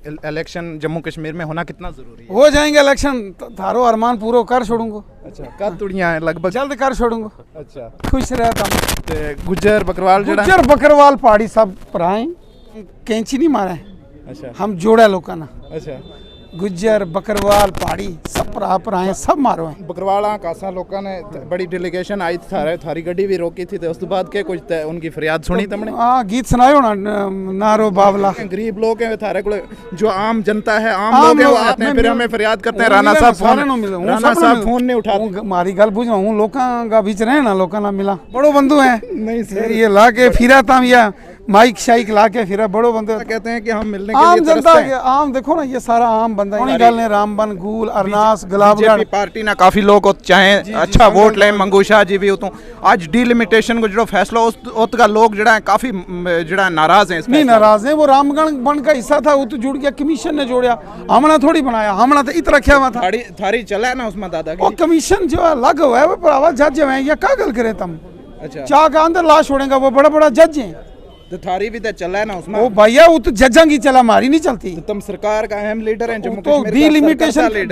Election Jammu Kashmir में होना कितना ज़रूरी है? हो जाएंगे इलेक्शन, थारो अरमान पूरो कर छोड़ूंगा। अच्छा, कद तुड़ियां हैं लगभग? जल्द कर छोड़ूंगा। अच्छा, खुश रहता हूँ। ते गुज्जर बकरवाल जड़ा? गुज्जर बकरवाल पहाड़ी सब भराए, कैंची नहीं मारे। अच्छा हम जोड़ा लोगों ना, अच्छा, गुज्जर बकरवाल पहाड़ी सब भराए, सब मारो हैं। बकरवाला कासा लोगों ने बड़ी डेलीगेशन आई थी, थारी गड्डी भी रोकी थी, तो उस बाद के कुछ उनकी फरियाद सुनी तुमने? हाँ, गीत सुनायो ना, नारो बावला। गरीब लोग हैं थारे को, जो आम जनता है, आम लोग हैं, वो आते हैं फिर हमें फरियाद करते हैं। राणा साहब फोन नहीं उठाते। मारी गल बुझ हूँ, लोगों का बीच रहे ना, लोगों ना मिला बड़ो बंधु है नहीं सर, ये ला के फिरा तम या माइक शाइक ला के फिरा बड़ो बंधु कहते हैं कि हम मिलने के आम लिए जनता तरसते हैं। आम देखो ना, ये सारा आम बंदा है। गल ने रामबन गूल अरनास गुलाबगढ़ बीजेपी पार्टी ना काफी लोग चाहे अच्छा वोट लें, मंगू शाह जी भी होतो आज डिलिमिटेशन को जो फैसला उस का लोग जड़ा काफी जड़ा नाराज हैं। नहीं नाराज है, वो रामगढ़ बन का हिस्सा था, वो तो जुड़ गया, कमीशन ने जोड़िया, हमने थोड़ी बनाया, हमने तो इत रखा हुआ था। थारी चला है ना उसमें दादा वो कमीशन जो अलग हुआ है, वो भरावा जज है, या क्या गल करे तुम? अच्छा, चाह का अंदर लाश छोड़ेगा, वो बड़ा बड़ा जज है। तो थारी भी तो चला है ना उसमें? वो भैया वो तो जज्जा की चला, मारी नहीं चलती। तो तुम सरकार का अहम लीडर है जम्मू तो कश्मीर का,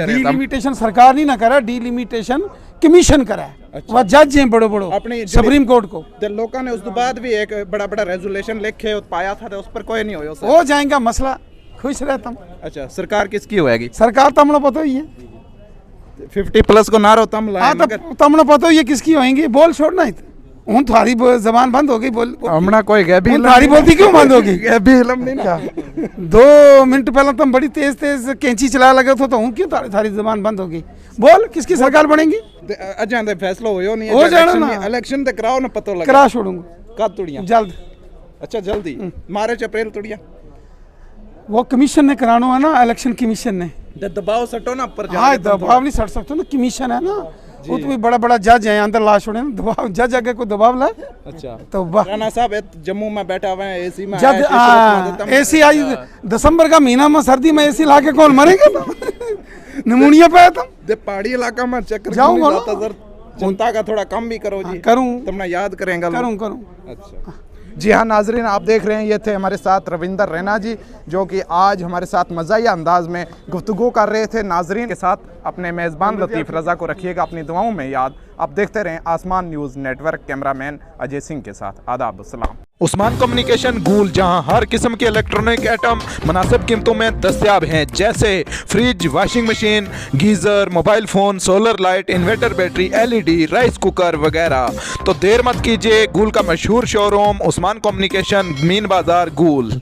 डिलिमिटेशन सरकार नहीं ना करा, डिलिमिटेशन कमीशन करा है। अच्छा। वह जज हैं बड़ो बड़ो अपनी सुप्रीम कोर्ट को। तो लोगों ने उस बाद भी एक बड़ा बड़ा रेजोल्यूशन लिखे पाया था, तो उस पर कोई नहीं होया सर। हो जाएगा मसला, खुश रहता हूँ। अच्छा, सरकार किसकी होएगी? सरकार तो हमने पता ही है, 50+ को नारो तम लाए, हाँ तो हमने पता ही है किसकी होएंगी। बोल छोड़ना ही हूँ, तुम्हारी जबान बंद हो गई, बोल हमना कोई गैबी तुम्हारी बोलती क्यों बंद होगी? गैबी इलम नहीं ना। 2 मिनट पहले तुम बड़ी तेज तेज कैंची चला लगे थे, तो हूँ क्यों थारी जबान बंद होगी? बोल किसकी सरकार बनेगी? अजा फैसला हो नहीं हो जाना ना, इलेक्शन तो कराओ ना, पता लगे करा छोड़ूंगा। कब तुड़ियां? जल्द। अच्छा, जल्दी मार्च अप्रैल तुड़ियां? वो कमीशन ने कराना है ना, इलेक्शन कमीशन ने। दबाव सटो ना पर। हाँ, दबाव नहीं सट सकते ना, कमीशन है ना, वो तो भी बड़ा बड़ा जज है, अंदर लाश छोड़े ना, दबाव जज आगे कोई दबाव ला। अच्छा, तो वाह, राणा साहब जम्मू में बैठा हुआ है, एसी में जज एसी आई, दिसंबर का महीना में सर्दी में एसी ला के कौन मरेगा? नमूनिया पे तुम पहाड़ी इलाका में चक्कर जाऊंगा ना। सर, जनता का थोड़ा कम भी करो जी। करूं, तुमने याद करेंगे? करूं। अच्छा जी हाँ नाजरीन, आप देख रहे हैं ये थे हमारे साथ रविंदर रैना जी, जो कि आज हमारे साथ मज़ाहिया अंदाज में गुफ्तगू कर रहे थे। नाजरीन के साथ अपने मेज़बान लतीफ़ रज़ा को रखिएगा अपनी दुआओं में याद। आप देखते रहें आसमान news network. Cameraman Ajay Singh के साथ आदाब अस्सलाम। उस्मान कम्युनिकेशन गूल, जहां हर किस्म के इलेक्ट्रॉनिक आइटम मुनासिब कीमतों में दस्तयाब हैं, जैसे fridge, washing machine, geyser, mobile phone, solar light, inverter battery, LED, rice cooker वगैरह। तो देर मत कीजिए, गूल का मशहूर शोरूम उस्मान कम्युनिकेशन, मीन बाज़ार, गूल।